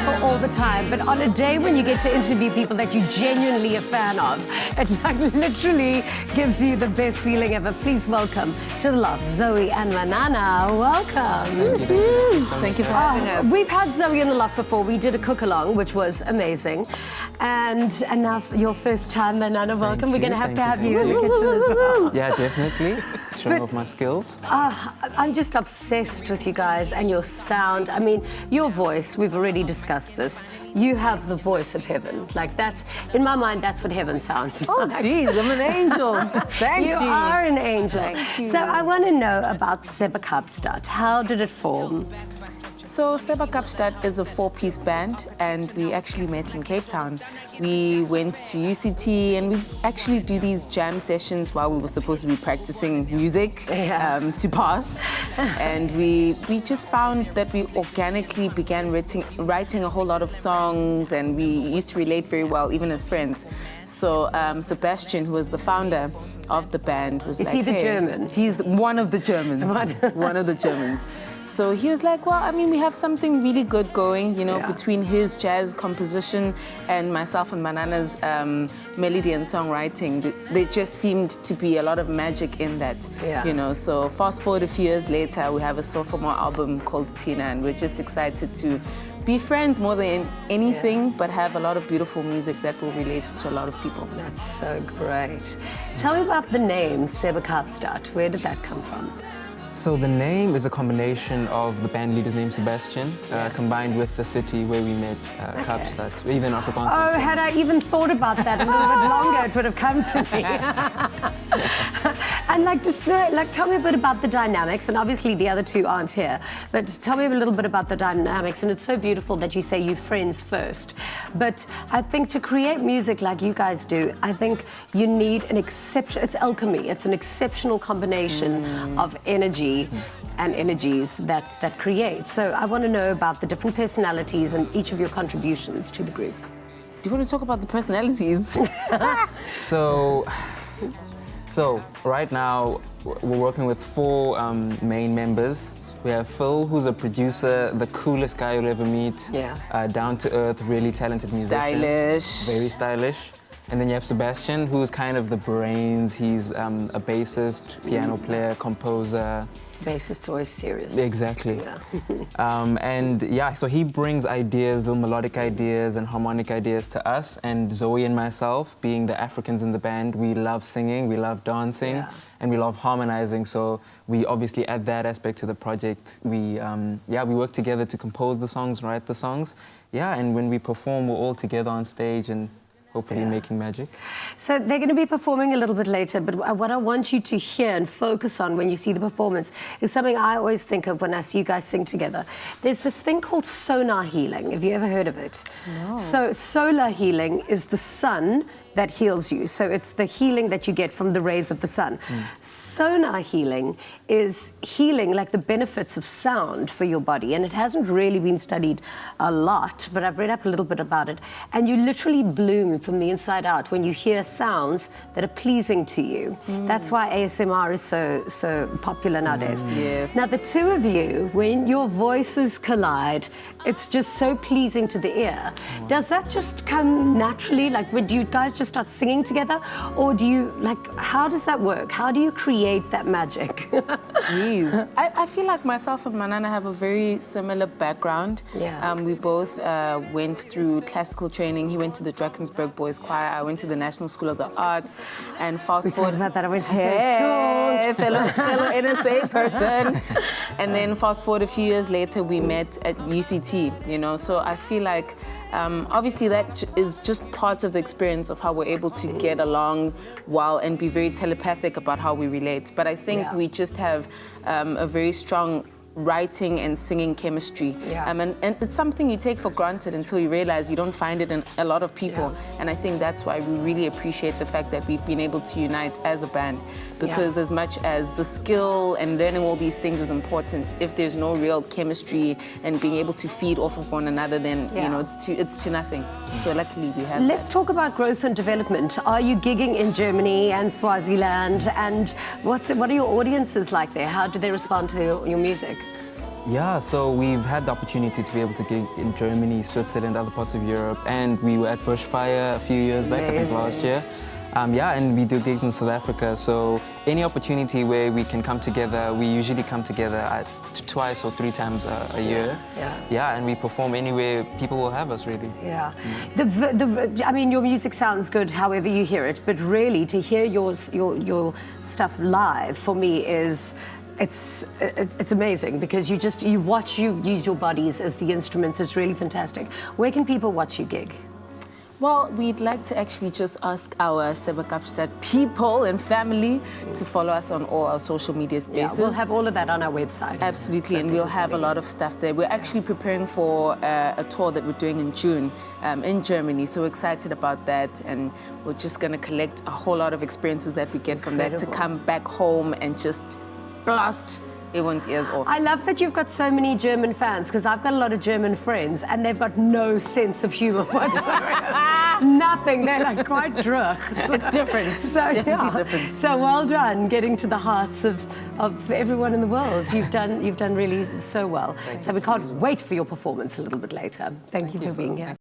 people all the time, but on a day when you get to interview people that you genuinely a fan of, it like literally gives you the best feeling ever. Please welcome to the loft, Zoe and Manana. Welcome. Thank you for having us. We've had Zoe in the loft before. We did a cook-along, which was amazing. And now for your first time, Manana, welcome. We're going to have you in the kitchen as well. Yeah, definitely. Showing off my skills. I'm just obsessed with you guys and your sound. I mean, your voice, we've already discussed this. You have the voice of heaven. Like that's, in my mind, that's what heaven sounds like. Oh, geez, I'm an angel. Thanks, you are an angel. So I want to know about Seba Kaapstad. How did it form? So Seba Kaapstad is a 4-piece band, and we actually met in Cape Town. We went to UCT, and we actually do these jam sessions while we were supposed to be practicing music to pass. And we just found that we organically began writing a whole lot of songs, and we used to relate very well, even as friends. So Sebastian, who was the founder of the band, was Is he the German? He's one of the Germans. One of the Germans. So he was like, well, I mean, we have something really good going, you know, between his jazz composition and myself and Manana's melody and songwriting. There just seemed to be a lot of magic in that, you know. So fast forward a few years later, we have a sophomore album called Thina, and we're just excited to be friends more than anything, but have a lot of beautiful music that will relate to a lot of people. That's so great. Tell me about the name Seba Kaapstad. Where did that come from? So the name is a combination of the band leader's name, Sebastian, combined with the city where we met, Kaapstad, even Afrikaans. Oh, had I even thought about that a little bit longer, it would have come to me. And tell me a bit about the dynamics, and obviously the other two aren't here, but tell me a little bit about the dynamics. And it's so beautiful that you say you friends first. But I think to create music like you guys do, I think you need an exception. It's alchemy. It's an exceptional combination of energy and energies that create. So I want to know about the different personalities and each of your contributions to the group. Do you want to talk about the personalities? So right now we're working with 4 main members. We have Phil, who's a producer, the coolest guy you'll ever meet. Down to earth, really talented musician. Stylish. Very stylish. And then you have Sebastian, who's kind of the brains. He's a bassist, piano player, composer. Bassist's always serious. Exactly. So he brings ideas, little melodic ideas and harmonic ideas to us. And Zoe and myself, being the Africans in the band, we love singing, we love dancing, and we love harmonizing. So we obviously add that aspect to the project. We work together to compose the songs, write the songs. And when we perform, we're all together on stage and hopefully making magic. So they're going to be performing a little bit later, but what I want you to hear and focus on when you see the performance is something I always think of when I see you guys sing together. There's this thing called sonar healing. Have you ever heard of it? No. So solar healing is the sun that heals you. So it's the healing that you get from the rays of the sun. Sonar healing is healing, like the benefits of sound for your body. And it hasn't really been studied a lot, but I've read up a little bit about it. And you literally bloom from the inside out when you hear sounds that are pleasing to you. That's why ASMR is so popular nowadays. Yes. Now, the two of you, when your voices collide, it's just so pleasing to the ear. Does that just come naturally? Like, would you guys just start singing together? Or do you, how does that work? How do you create that magic? Jeez. I feel like myself and Manana have a very similar background. We both went through classical training. He went to the Drakensberg Boys Choir. I went to the National School of the Arts. And fast forward... about that. I went to school. Fellow NSA person. And then fast forward a few years later, we met at UCT, you know. So I feel like obviously that is just part of the experience of how we're able to get along and be very telepathic about how we relate. But I think we just have a very strong writing and singing chemistry. And it's something you take for granted until you realize you don't find it in a lot of people. And I think that's why we really appreciate the fact that we've been able to unite as a band. Because as much as the skill and learning all these things is important, if there's no real chemistry and being able to feed off of one another, then you know it's to nothing. So luckily we have Let's talk about growth and development. Are you gigging in Germany and Swaziland? And what are your audiences like there? How do they respond to your music? Yeah, so we've had the opportunity to be able to gig in Germany, Switzerland, other parts of Europe, and we were at Bushfire a few years back, I think last year. Yeah, and we do gigs in South Africa, so any opportunity where we can come together, we usually come together twice or 3 times a year. Yeah, and we perform anywhere people will have us, really. Yeah. I mean, your music sounds good however you hear it, but really to hear your stuff live, for me, is... It's amazing because you watch you use your bodies as the instruments. It's really fantastic. Where can people watch you gig? Well, we'd like to actually just ask our Seba Kaapstad people and family to follow us on all our social media spaces. Yeah, we'll have all of that on our website. Absolutely, and we'll have a lot of stuff there. We're actually preparing for a tour that we're doing in June in Germany, so we're excited about that, and we're just going to collect a whole lot of experiences that we get from that to come back home and just blast everyone's ears off. I love that you've got so many German fans, because I've got a lot of German friends and they've got no sense of humor whatsoever. Nothing. They're like quite drunk. It's different. So, it's definitely different. So well done getting to the hearts of everyone in the world. You've done really so well. So we can't wait for your performance a little bit later. Thank you for being here.